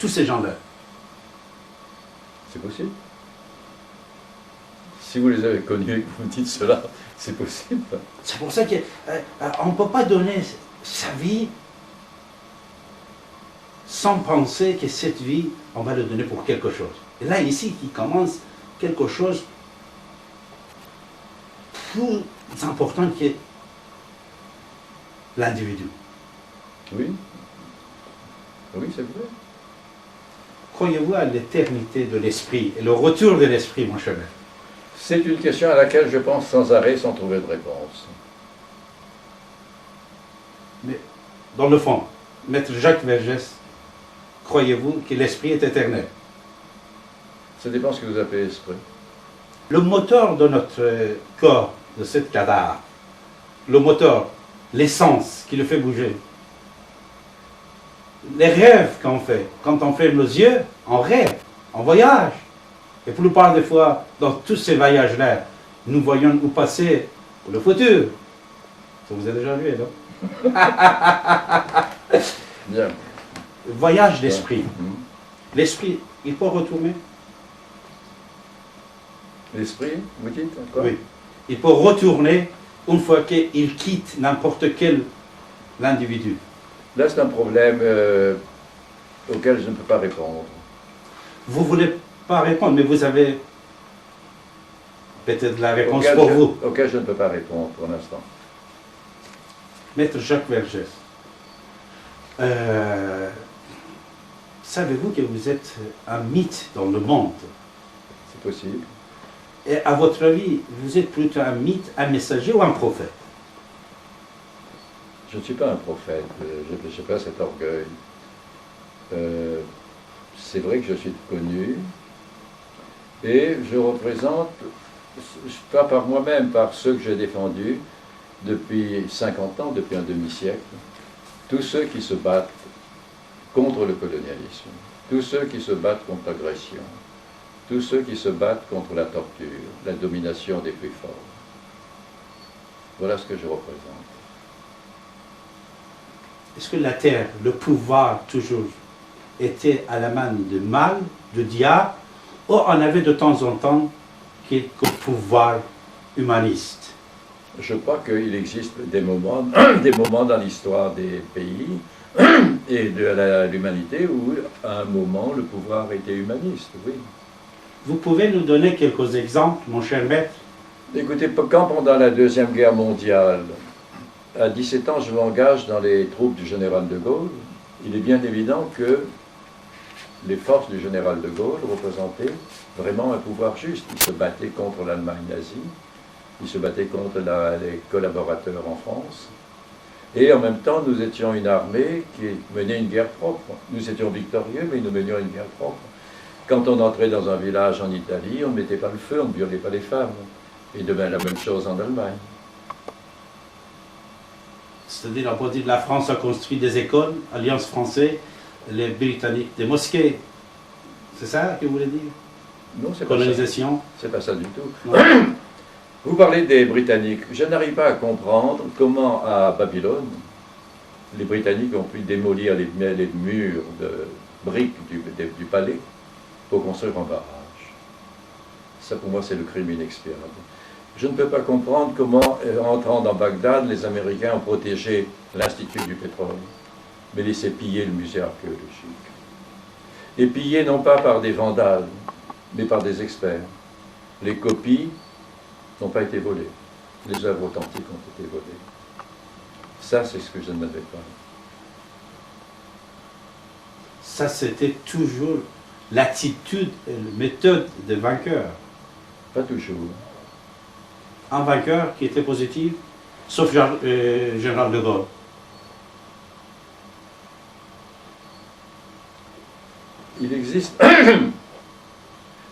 tous ces gens-là. C'est possible. Si vous les avez connus et que vous me dites cela, c'est possible. C'est pour ça qu'on ne peut pas donner sa vie sans penser que cette vie, on va le donner pour quelque chose. Et là, ici, il commence quelque chose plus important que l'individu. Oui. Oui, c'est vrai. Croyez-vous à l'éternité de l'esprit et le retour de l'esprit, mon cher maître? C'est une question à laquelle je pense sans arrêt, sans trouver de réponse. Mais dans le fond, maître Jacques Vergès, croyez-vous que l'esprit est éternel? Ça dépend ce que vous appelez esprit. Le moteur de notre corps, de cette cadavre, le moteur, l'essence qui le fait bouger, les rêves qu'on fait, quand on ferme nos yeux, on rêve, on voyage. Et pour la plupart des fois, dans tous ces voyages-là, nous voyons où passer ou le futur. Ça vous a déjà vu, non? Bien. Voyage d'esprit. L'esprit, il peut retourner? L'esprit, vous dites quoi? Oui. Il peut retourner une fois qu'il quitte n'importe quel individu. Là, c'est un problème auquel je ne peux pas répondre. Vous ne voulez pas répondre, mais vous avez peut-être la réponse pour vous. Auquel je ne peux pas répondre pour l'instant. Maître Jacques Vergès, savez-vous que vous êtes un mythe dans le monde? C'est possible. Et à votre avis, vous êtes plutôt un mythe, un messager ou un prophète? Je ne suis pas un prophète, je n'ai pas cet orgueil. C'est vrai que je suis connu et je représente, pas par moi-même, par ceux que j'ai défendus depuis 50 ans, depuis un demi-siècle, tous ceux qui se battent contre le colonialisme, tous ceux qui se battent contre l'agression, tous ceux qui se battent contre la torture, la domination des plus forts. Voilà ce que je représente. Est-ce que la terre, le pouvoir toujours, était à la main du mal, du diable, ou on avait de temps en temps quelques pouvoirs humanistes? Je crois qu'il existe des moments dans l'histoire des pays et de l'humanité où, à un moment, le pouvoir était humaniste, oui. Vous pouvez nous donner quelques exemples, mon cher maître? Écoutez, quand pendant la Deuxième Guerre mondiale, à 17 ans, je m'engage dans les troupes du général de Gaulle, il est bien évident que les forces du général de Gaulle représentaient vraiment un pouvoir juste. Ils se battaient contre l'Allemagne nazie, ils se battaient contre les collaborateurs en France, et en même temps, nous étions une armée qui menait une guerre propre. Nous étions victorieux, mais nous menions une guerre propre. Quand on entrait dans un village en Italie, on ne mettait pas le feu, on ne violait pas les femmes. Et demain, la même chose en Allemagne. C'est-à-dire, on peut dire que la France a construit des écoles, Alliance française, les Britanniques des mosquées. C'est ça que vous voulez dire? Non, c'est pas ça. Colonisation? C'est pas ça du tout. Non. Vous parlez des Britanniques. Je n'arrive pas à comprendre comment, à Babylone, les Britanniques ont pu démolir les murs de briques du palais pour construire un barrage. Ça, pour moi, c'est le crime inexpiable. Je ne peux pas comprendre comment, entrant dans Bagdad, les Américains ont protégé l'Institut du pétrole, mais laissé piller le musée archéologique. Et pillé non pas par des vandales, mais par des experts. Les copies n'ont pas été volées. Les œuvres authentiques ont été volées. Ça, c'est ce que je n'avais pas. Ça, c'était toujours l'attitude et la méthode des vainqueurs. Pas toujours. Un vainqueur qui était positif, sauf Général de Gaulle. Il existe,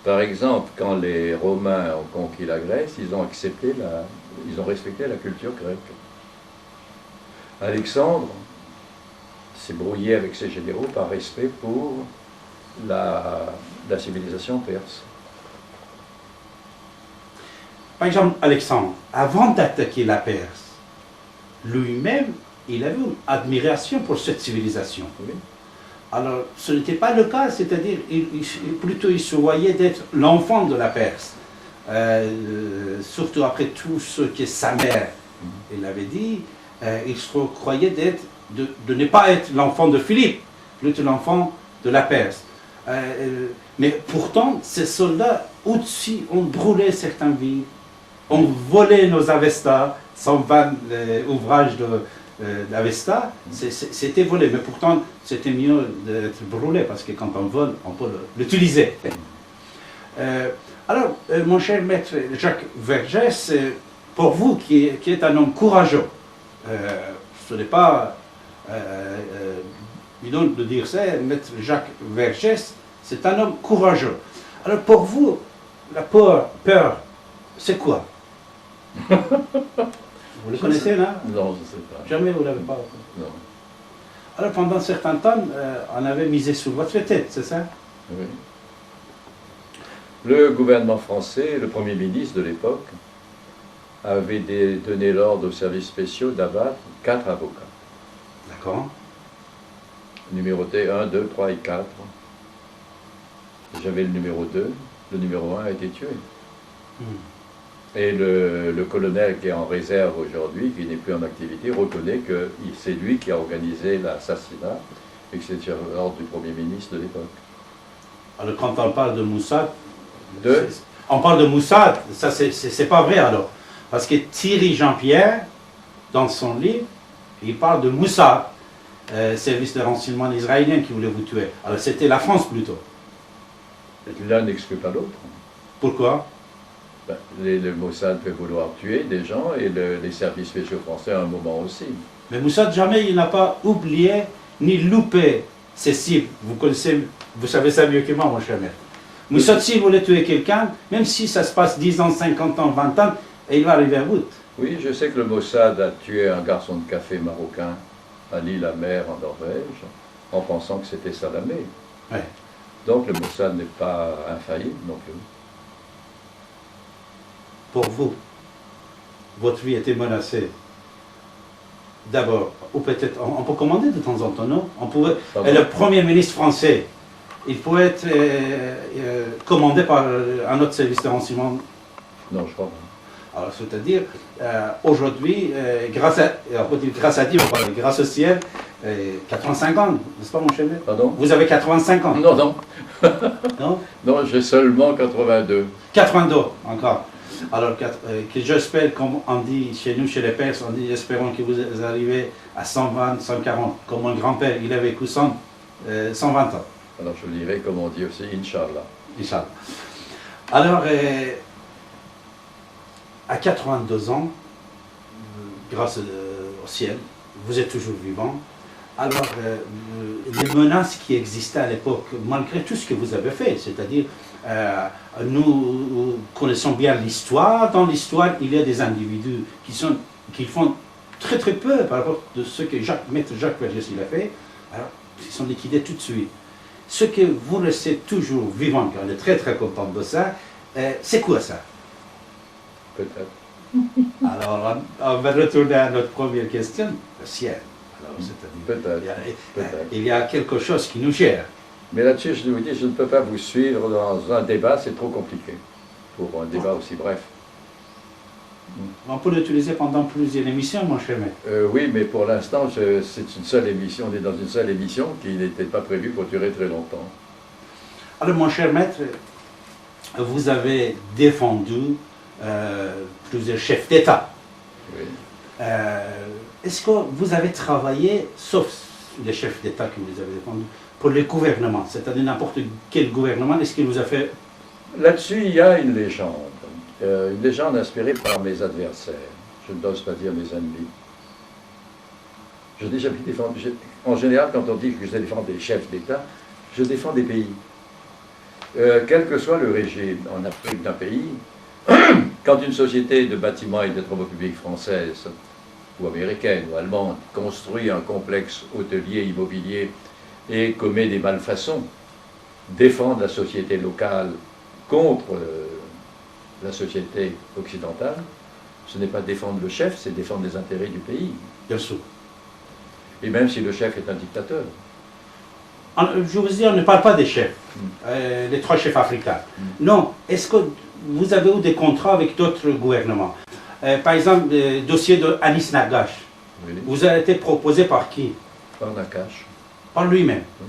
par exemple, quand les Romains ont conquis la Grèce, ils ont respecté la culture grecque. Alexandre s'est brouillé avec ses généraux par respect pour la civilisation perse. Par exemple, Alexandre, avant d'attaquer la Perse, lui-même, il avait une admiration pour cette civilisation. Oui. Alors, ce n'était pas le cas, c'est-à-dire, plutôt il se voyait d'être l'enfant de la Perse. Surtout après tout ce que sa mère, il avait dit, il se croyait d'être, de ne pas être l'enfant de Philippe, plutôt l'enfant de la Perse. Mais pourtant, ces soldats, aussi, ont brûlé certaines villes, ont volé nos Avestas, 120 ouvrages d'Avesta, c'était volé. Mais pourtant, c'était mieux d'être brûlé, parce que quand on vole, on peut l'utiliser. Alors, mon cher maître Jacques Vergès, pour vous qui êtes un homme courageux, ce n'est pas bidon de dire ça, maître Jacques Vergès, c'est un homme courageux. Alors pour vous, la peur, c'est quoi? Vous le connaissez là? Non, je ne sais pas. Jamais vous ne l'avez pas? Non. Alors pendant un certain temps, on avait misé sur votre tête, c'est ça? Oui. Le gouvernement français, le Premier ministre de l'époque, avait donné l'ordre aux services spéciaux d'abattre 4 avocats. D'accord. Numérotés 1, 2, 3 et 4. J'avais le numéro 2, le numéro 1 a été tué. Et le colonel qui est en réserve aujourd'hui, qui n'est plus en activité, reconnaît que c'est lui qui a organisé l'assassinat et que c'est l'ordre du Premier ministre de l'époque. Alors quand on parle de Moussad, on parle de Moussad, ça c'est pas vrai alors. Parce que Thierry Jean-Pierre, dans son livre, il parle de Moussad, service de renseignement israélien qui voulait vous tuer. Alors c'était la France plutôt. L'un n'exclut pas l'autre. Pourquoi? Le Mossad peut vouloir tuer des gens et les services spéciaux français à un moment aussi. Mais Moussad, jamais il n'a pas oublié ni loupé ses cibles. Vous savez ça mieux que moi, mon cher maître. Moussad, s'il voulait tuer quelqu'un, même si ça se passe 10 ans, 50 ans, 20 ans, il va arriver à bout. Oui, je sais que le Mossad a tué un garçon de café marocain à l'île-à-Mer en Norvège, en pensant que c'était Salamé. Ouais. Donc le Mossad n'est pas infaillible non plus. Pour vous, votre vie était menacée. D'abord, ou peut-être, on peut commander de temps en temps, non? On pouvait, et le Premier ministre français, il peut être commandé par un autre service de renseignement? Non, je crois pas. Alors, c'est-à-dire, aujourd'hui, grâce à Dieu, grâce au ciel, 85 ans, n'est-ce pas mon cher maître? Pardon? Vous avez 85 ans? Non, non. Non? Non, j'ai seulement 82. 82, encore. Alors, que j'espère, comme on dit chez nous, chez les Perses, on dit, espérons que vous arrivez à 120, 140, comme mon grand-père, il avait vécu 120 ans. Alors je dirais, comme on dit aussi, Inch'Allah. Inch'Allah. Alors, à 82 ans, grâce au ciel, vous êtes toujours vivant. Alors, les menaces qui existaient à l'époque, malgré tout ce que vous avez fait, c'est-à-dire, nous connaissons bien l'histoire. Dans l'histoire, il y a des individus qui font très très peu par rapport à ce que maître Jacques Vergès a fait. Alors, ils sont liquidés tout de suite. Ce que vous laissez toujours vivant, car on est très très content de ça, c'est quoi ça? Peut-être. Alors, on va retourner à notre première question, le ciel. Alors, c'est-à-dire, il y a quelque chose qui nous gère. Mais là-dessus, je vous dis, je ne peux pas vous suivre dans un débat, c'est trop compliqué pour un débat aussi bref. On peut l'utiliser pendant plusieurs émissions, mon cher maître. Oui, mais pour l'instant, c'est une seule émission, on est dans une seule émission qui n'était pas prévue pour durer très longtemps. Alors, mon cher maître, vous avez défendu plusieurs chefs d'État. Oui. Est-ce que vous avez travaillé, sauf les chefs d'État que vous avez défendus, pour le gouvernement, c'est-à-dire n'importe quel gouvernement, est-ce qu'il vous a fait... Là-dessus, il y a une légende inspirée par mes adversaires, je n'ose pas dire mes ennemis. Je n'ai jamais défendu, en général, quand on dit que je défends des chefs d'État, je défends des pays. Quel que soit le régime en Afrique d'un pays, quand une société de bâtiments et de travaux publics française ou américaine ou allemande construit un complexe hôtelier immobilier et commet des malfaçons, défendre la société locale contre la société occidentale, ce n'est pas défendre le chef, c'est défendre les intérêts du pays. Bien sûr. Et même si le chef est un dictateur. Je vous dis, on ne parle pas des chefs, les 3 chefs africains. Non, est-ce que vous avez eu des contrats avec d'autres gouvernements? Par exemple, le dossier de Anis Nagache, Oui. vous a été proposé par qui? Par Nakache. Par lui-même. Oui.